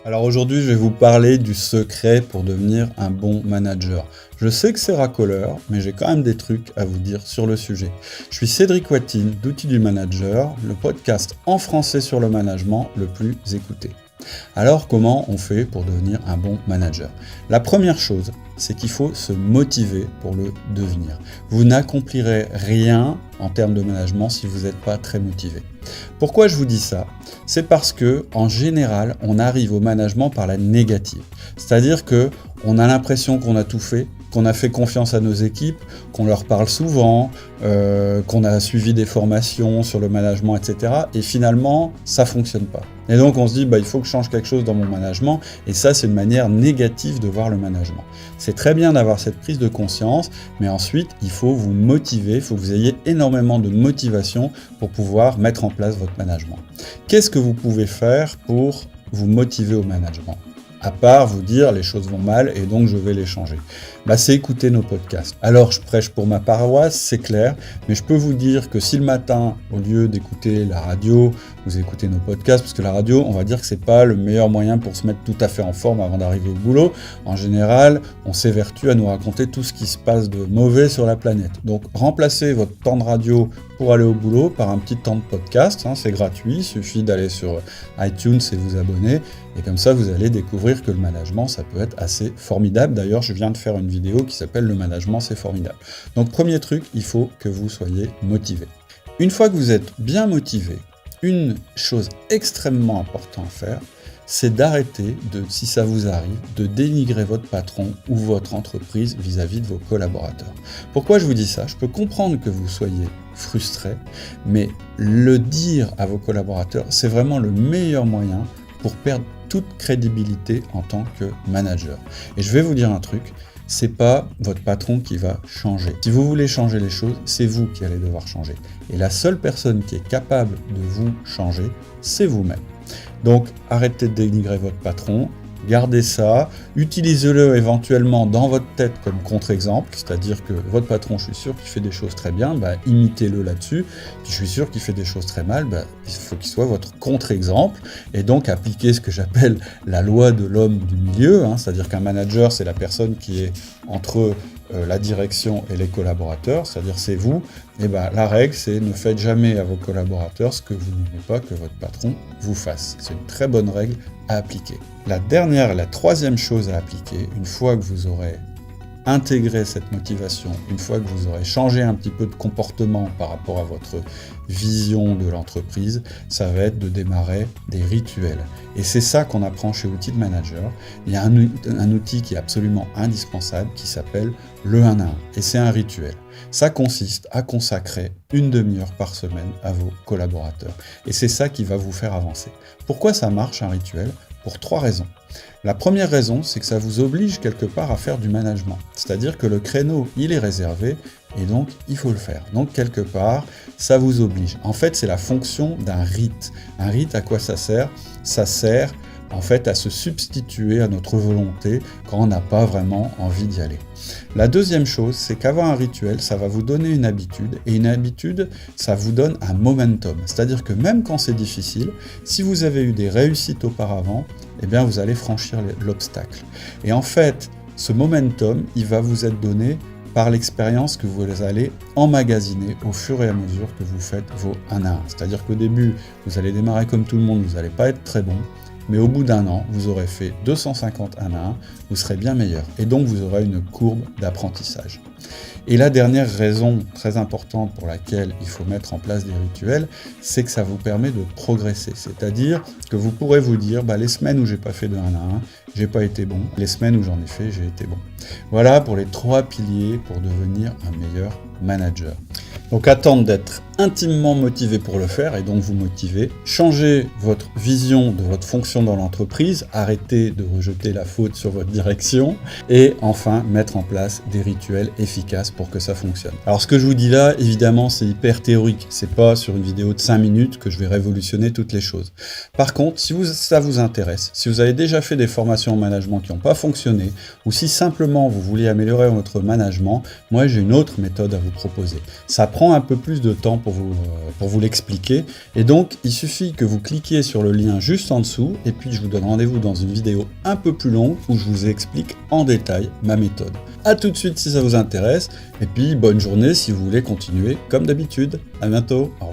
Alors aujourd'hui, je vais vous parler du secret pour devenir un bon manager. Je sais que c'est racoleur, mais j'ai quand même des trucs à vous dire sur le sujet. Je suis Cédric Watine d'Outils du Manager, le podcast en français sur le management le plus écouté. Alors comment on fait pour devenir un bon manager? La première chose, c'est qu'il faut se motiver pour le devenir. Vous n'accomplirez rien en termes de management si vous n'êtes pas très motivé. Pourquoi je vous dis ça? C'est parce que, en général, on arrive au management par la négative. C'est-à-dire que on a l'impression qu'on a tout fait, qu'on a fait confiance à nos équipes, qu'on leur parle souvent, qu'on a suivi des formations sur le management, etc. Et finalement, ça fonctionne pas. Et donc on se dit, il faut que je change quelque chose dans mon management. Et ça, c'est une manière négative de voir le management. C'est très bien d'avoir cette prise de conscience, mais ensuite, il faut vous motiver, il faut que vous ayez énormément de motivation pour pouvoir mettre en place votre management. Qu'est-ce que vous pouvez faire pour vous motiver au management ? À part vous dire les choses vont mal et donc je vais les changer. C'est écouter nos podcasts. Alors je prêche pour ma paroisse, c'est clair, mais je peux vous dire que si le matin, au lieu d'écouter la radio, vous écoutez nos podcasts, parce que la radio, on va dire que c'est pas le meilleur moyen pour se mettre tout à fait en forme avant d'arriver au boulot. En général, on s'évertue à nous raconter tout ce qui se passe de mauvais sur la planète. Donc remplacez votre temps de radio pour aller au boulot par un petit temps de podcast, c'est gratuit, il suffit d'aller sur iTunes et vous abonner, et comme ça vous allez découvrir que le management ça peut être assez formidable. D'ailleurs je viens de faire une vidéo qui s'appelle Le management c'est formidable. Donc premier truc, il faut que vous soyez motivé. Une fois que vous êtes bien motivé, une chose extrêmement importante à faire, c'est d'arrêter, si ça vous arrive, de dénigrer votre patron ou votre entreprise vis-à-vis de vos collaborateurs. Pourquoi je vous dis ça? Je peux comprendre que vous soyez frustré, mais le dire à vos collaborateurs, c'est vraiment le meilleur moyen pour perdre toute crédibilité en tant que manager. Et je vais vous dire un truc, c'est pas votre patron qui va changer. Si vous voulez changer les choses, c'est vous qui allez devoir changer. Et la seule personne qui est capable de vous changer, c'est vous-même. Donc, arrêtez de dénigrer votre patron, gardez ça, utilisez-le éventuellement dans votre tête comme contre-exemple, c'est-à-dire que votre patron, je suis sûr qu'il fait des choses très bien, imitez-le là-dessus, puis je suis sûr qu'il fait des choses très mal, il faut qu'il soit votre contre-exemple, et donc appliquez ce que j'appelle la loi de l'homme du milieu, c'est-à-dire qu'un manager, c'est la personne qui est entre la direction et les collaborateurs, c'est-à-dire c'est vous, et la règle c'est ne faites jamais à vos collaborateurs ce que vous n'aimez pas que votre patron vous fasse. C'est une très bonne règle à appliquer. La troisième chose à appliquer, une fois que vous aurez intégré cette motivation, une fois que vous aurez changé un petit peu de comportement par rapport à votre vision de l'entreprise, ça va être de démarrer des rituels. Et c'est ça qu'on apprend chez Outils de Manager. Il y a un outil qui est absolument indispensable qui s'appelle le 1 à 1. Et c'est un rituel. Ça consiste à consacrer une demi-heure par semaine à vos collaborateurs. Et c'est ça qui va vous faire avancer. Pourquoi ça marche un rituel? Pour 3 raisons. La première raison, c'est que ça vous oblige quelque part à faire du management. C'est-à-dire que le créneau, il est réservé et donc il faut le faire. Donc quelque part, ça vous oblige. En fait, c'est la fonction d'un rite. Un rite, à quoi ça sert? Ça sert en fait à se substituer à notre volonté quand on n'a pas vraiment envie d'y aller. La deuxième chose, c'est qu'avoir un rituel, ça va vous donner une habitude, et une habitude, ça vous donne un momentum. C'est-à-dire que même quand c'est difficile, si vous avez eu des réussites auparavant, vous allez franchir l'obstacle. Et en fait, ce momentum, il va vous être donné par l'expérience que vous allez emmagasiner au fur et à mesure que vous faites vos 1 à 1. C'est-à-dire qu'au début, vous allez démarrer comme tout le monde, vous n'allez pas être très bon, mais au bout d'1 an, vous aurez fait 250 1 à 1, vous serez bien meilleur. Et donc, vous aurez une courbe d'apprentissage. Et la dernière raison très importante pour laquelle il faut mettre en place des rituels, c'est que ça vous permet de progresser. C'est-à-dire que vous pourrez vous dire, les semaines où j'ai pas fait de 1 à 1, j'ai pas été bon. Les semaines où j'en ai fait, j'ai été bon. Voilà pour les 3 piliers pour devenir un meilleur manager. Donc attendre d'être intimement motivé pour le faire et donc vous motiver. Changez votre vision de votre fonction dans l'entreprise, arrêtez de rejeter la faute sur votre direction et enfin mettre en place des rituels efficaces pour que ça fonctionne. Alors ce que je vous dis là, évidemment, c'est hyper théorique. C'est pas sur une vidéo de 5 minutes que je vais révolutionner toutes les choses. Par contre, si ça vous intéresse, si vous avez déjà fait des formations en management qui n'ont pas fonctionné ou si simplement vous voulez améliorer votre management, moi j'ai une autre méthode à vous proposer. Ça prend un peu plus de temps pour pour vous l'expliquer. Et donc, il suffit que vous cliquiez sur le lien juste en dessous, et puis je vous donne rendez-vous dans une vidéo un peu plus longue où je vous explique en détail ma méthode. A tout de suite si ça vous intéresse, et puis bonne journée si vous voulez continuer comme d'habitude. À bientôt, au revoir.